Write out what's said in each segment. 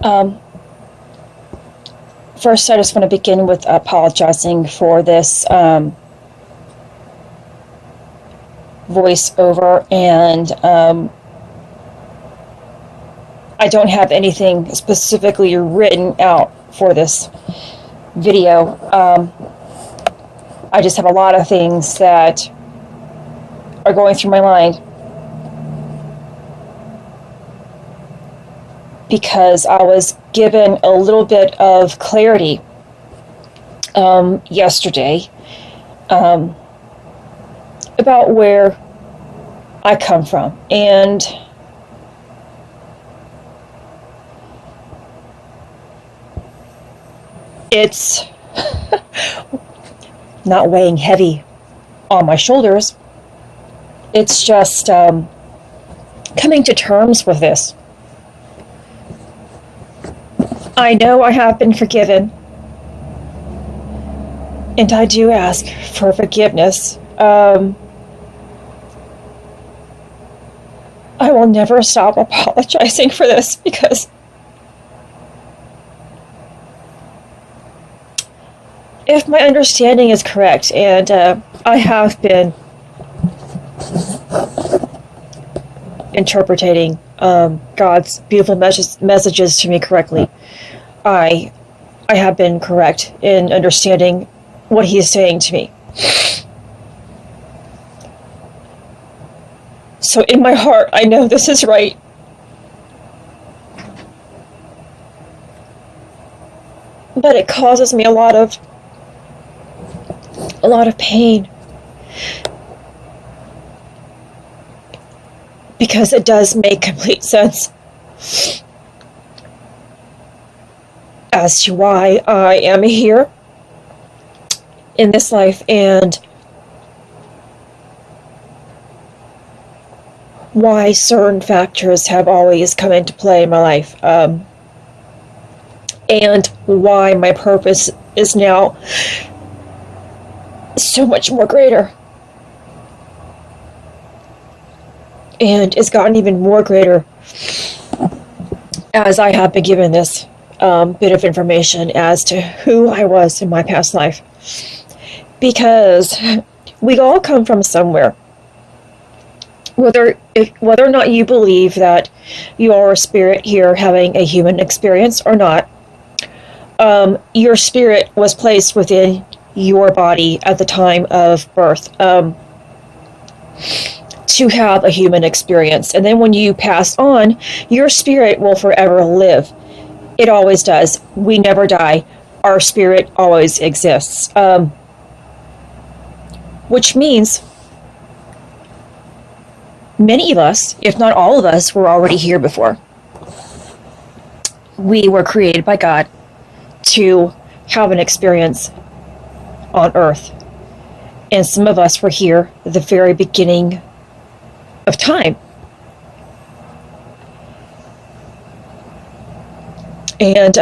Um, First, I just want to begin with apologizing for this voiceover, and I don't have anything specifically written out for this video. I just have a lot of things that are going through my mind because I was given a little bit of clarity yesterday about where I come from, and it's not weighing heavy on my shoulders. It's just coming to terms with this. I know I have been forgiven, and I do ask for forgiveness. I will never stop apologizing for this because if my understanding is correct, and I have been interpreting God's beautiful messages to me correctly, I have been correct in understanding what He is saying to me. So in my heart, I know this is right. But it causes me a lot of pain. Because it does make complete sense as to why I am here in this life, and why certain factors have always come into play in my life, and why my purpose is now so much more greater, and it's gotten even more greater as I have been given this bit of information as to who I was in my past life. Because we all come from somewhere. Whether or not you believe that you are a spirit here having a human experience or not, your spirit was placed within your body at the time of birth to have a human experience. And then when you pass on, your spirit will forever live. It always does. We never die. Our spirit always exists. Which means many of us, if not all of us, were already here before. We were created by God to have an experience on earth. And some of us were here at the very beginning of time. And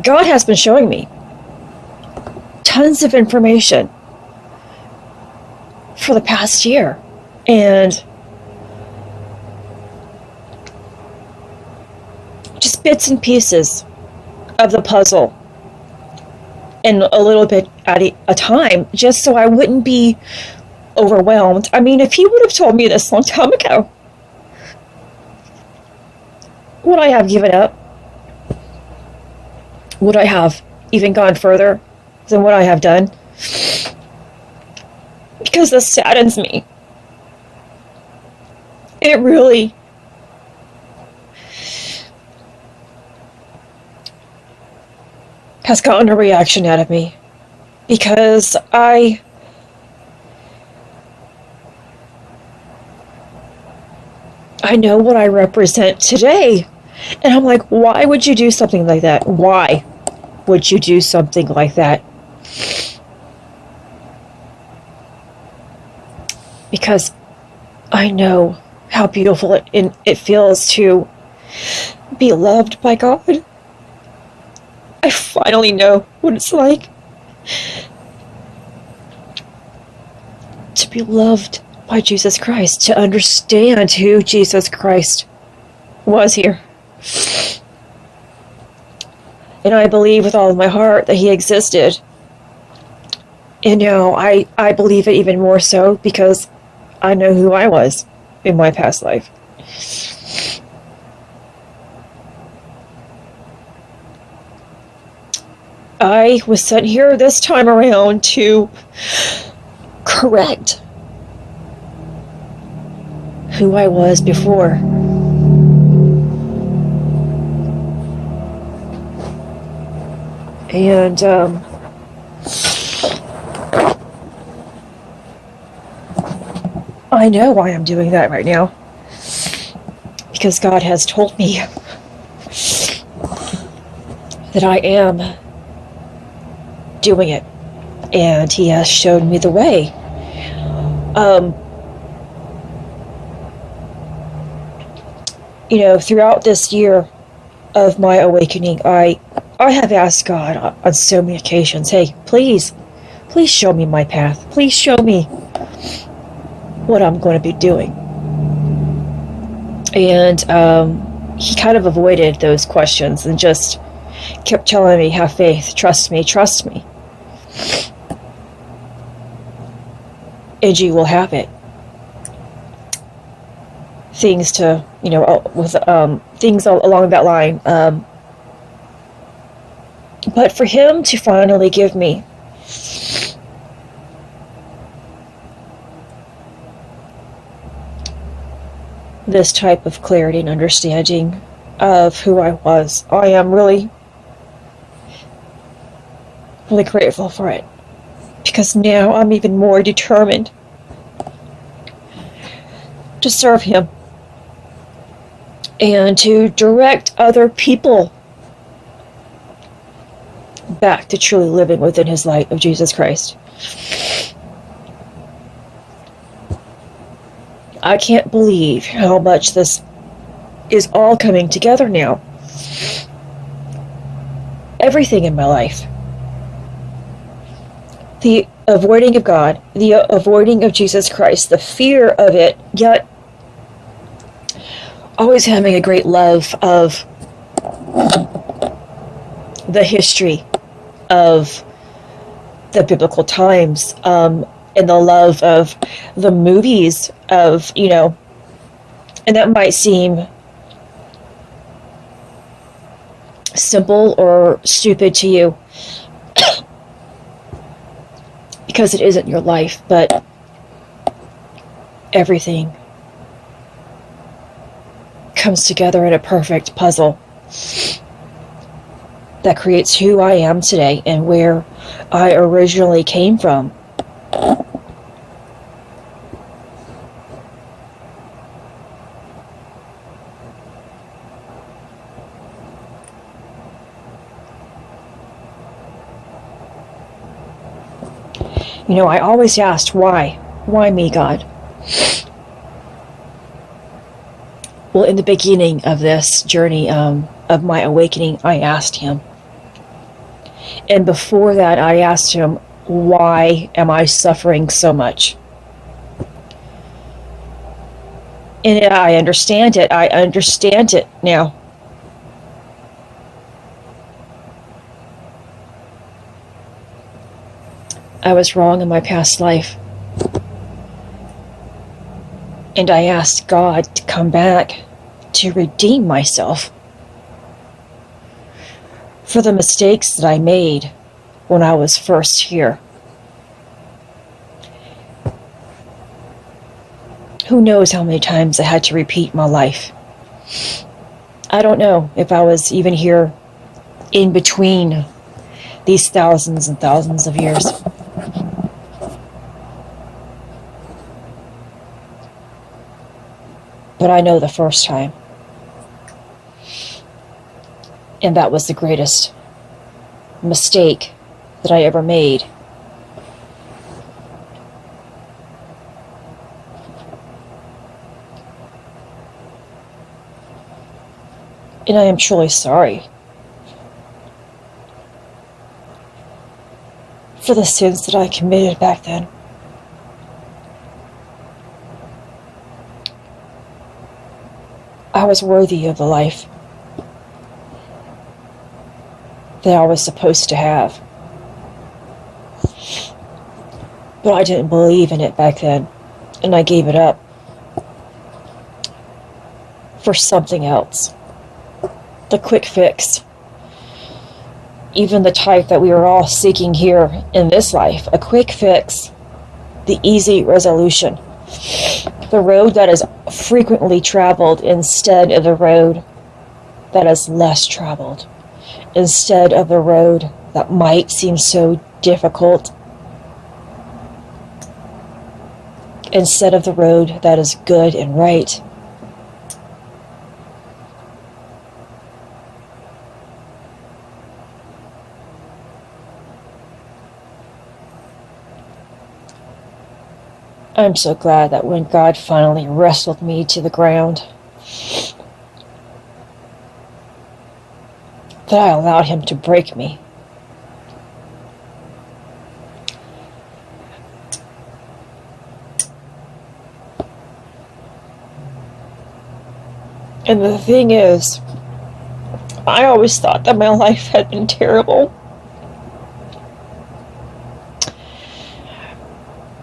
God has been showing me tons of information for the past year, and just bits and pieces of the puzzle, and a little bit at a time, just so I wouldn't be overwhelmed. I mean, if He would have told me this a long time ago, would I have given up? Would I have even gone further than what I have done? Because this saddens me. It really has gotten a reaction out of me. Because I know what I represent today. And I'm like, why would you do something like that? Why would you do something like that? Because I know how beautiful it feels to be loved by God. I finally know what it's like to be loved by Jesus Christ, to understand who Jesus Christ was here. And I believe with all of my heart that he existed. And now I believe it even more so because I know who I was in my past life. I was sent here this time around to correct who I was before. And I know why I'm doing that right now. Because God has told me that I am doing it. And he has shown me the way. Throughout this year of my awakening, I have asked God on so many occasions, hey, please show me my path. Please show me what I'm going to be doing. And he kind of avoided those questions and just kept telling me, have faith, trust me. And you will have it. Things to, with things along that line. But for him to finally give me this type of clarity and understanding of who I was, I am really, really grateful for it. Because now I'm even more determined to serve him and to direct other people back to truly living within his light of Jesus Christ. I can't believe how much this is all coming together now. Everything in my life. The avoiding of God, the avoiding of Jesus Christ, the fear of it, yet always having a great love of the history of the biblical times, and the love of the movies of, and that might seem simple or stupid to you because it isn't your life, but everything comes together in a perfect puzzle that creates who I am today and where I originally came from. I always asked, why? Why me, God? Well, in the beginning of this journey of my awakening, I asked him. And before that, I asked him, why am I suffering so much? And I understand it. I understand it now. I was wrong in my past life. And I asked God to come back to redeem myself for the mistakes that I made when I was first here. Who knows how many times I had to repeat my life. I don't know if I was even here in between these thousands and thousands of years. But I know the first time. And that was the greatest mistake that I ever made. And I am truly sorry for the sins that I committed back then. I was worthy of the life that I was supposed to have. But I didn't believe in it back then, and I gave it up for something else. The quick fix. Even the type that we are all seeking here in this life. A quick fix. The easy resolution. The road that is frequently traveled instead of the road that is less traveled. Instead of the road that might seem so difficult. Instead of the road that is good and right. I'm so glad that when God finally wrestled me to the ground, that I allowed him to break me. And the thing is, I always thought that my life had been terrible.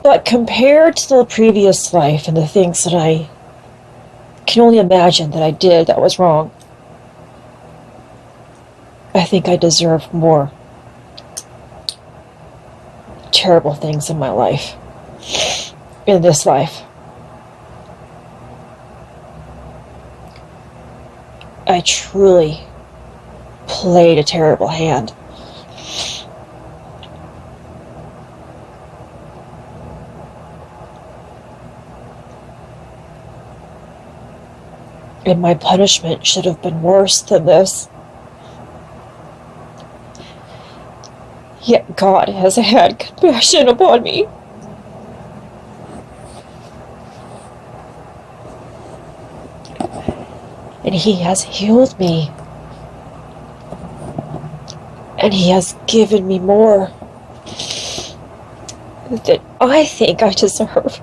But compared to the previous life and the things that I can only imagine that I did that was wrong, I think I deserve more terrible things in my life, in this life. I truly played a terrible hand. And my punishment should have been worse than this. Yet God has had compassion upon me. And he has healed me. And he has given me more than I think I deserve.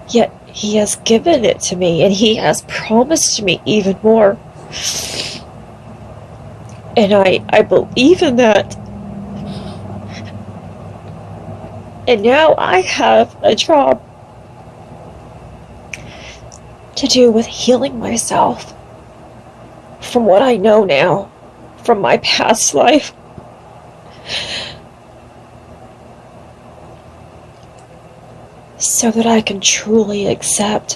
Yet he has given it to me, and he has promised me even more. And I believe in that. And now I have a job to do with healing myself from what I know now, from my past life. So that I can truly accept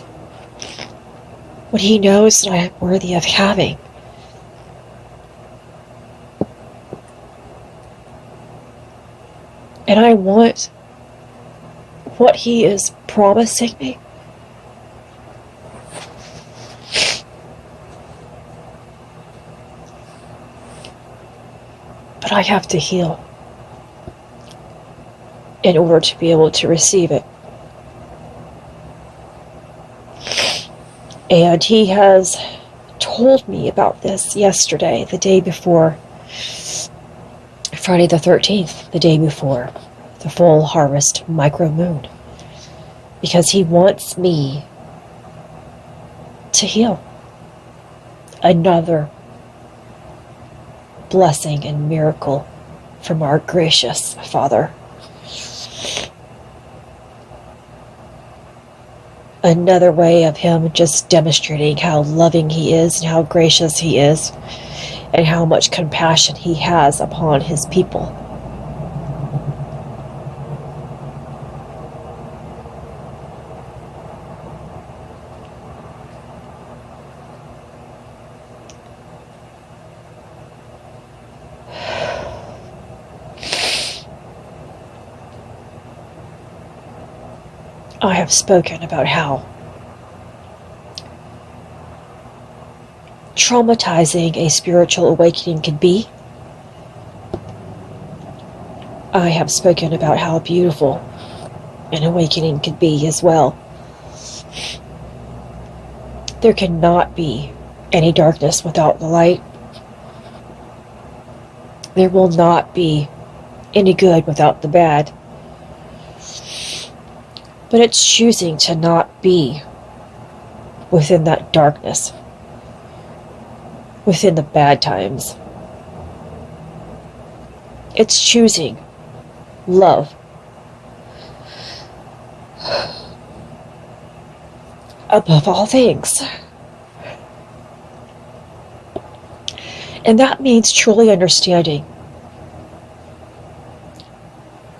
what he knows that I am worthy of having. And I want what he is promising me. But I have to heal in order to be able to receive it. And he has told me about this yesterday, the day before, Friday the 13th, the day before the full harvest micro moon. Because he wants me to heal. Another blessing and miracle from our gracious Father. Another way of him just demonstrating how loving he is and how gracious he is and how much compassion he has upon his people. I have spoken about how traumatizing a spiritual awakening can be. I have spoken about how beautiful an awakening can be as well. There cannot be any darkness without the light. There will not be any good without the bad. But it's choosing to not be within that darkness, within the bad times. It's choosing love above all things. And that means truly understanding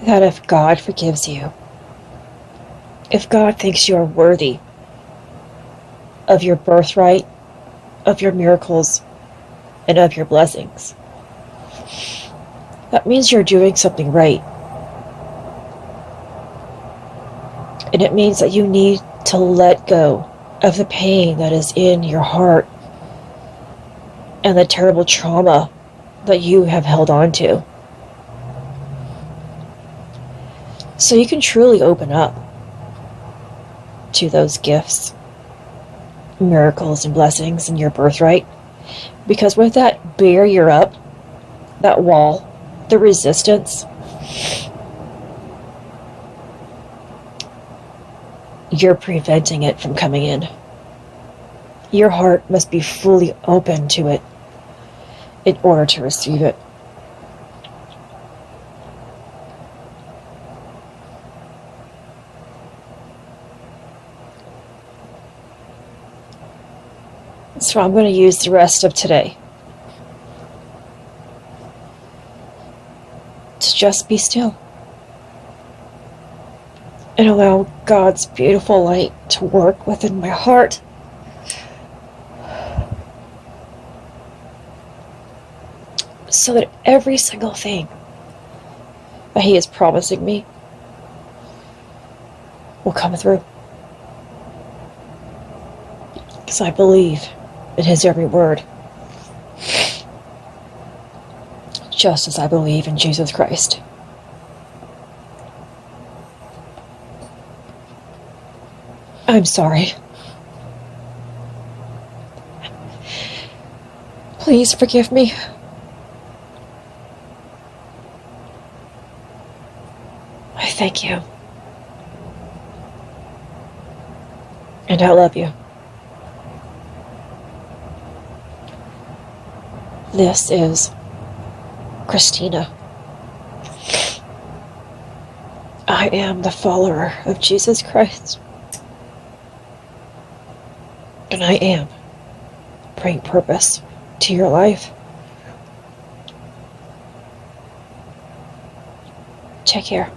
that if God forgives you, if God thinks you are worthy of your birthright, of your miracles, and of your blessings, that means you're doing something right. And it means that you need to let go of the pain that is in your heart and the terrible trauma that you have held on to. So you can truly open up to those gifts, miracles, and blessings in your birthright. Because with that barrier up, that wall, the resistance, you're preventing it from coming in. Your heart must be fully open to it in order to receive it. So I'm going to use the rest of today to just be still and allow God's beautiful light to work within my heart. So that every single thing that He is promising me will come through. Because I believe in His every word. Just as I believe in Jesus Christ. I'm sorry. Please forgive me. I thank you. And I love you. This is Christina. I am the follower of Jesus Christ. And I am bringing purpose to your life. Take care.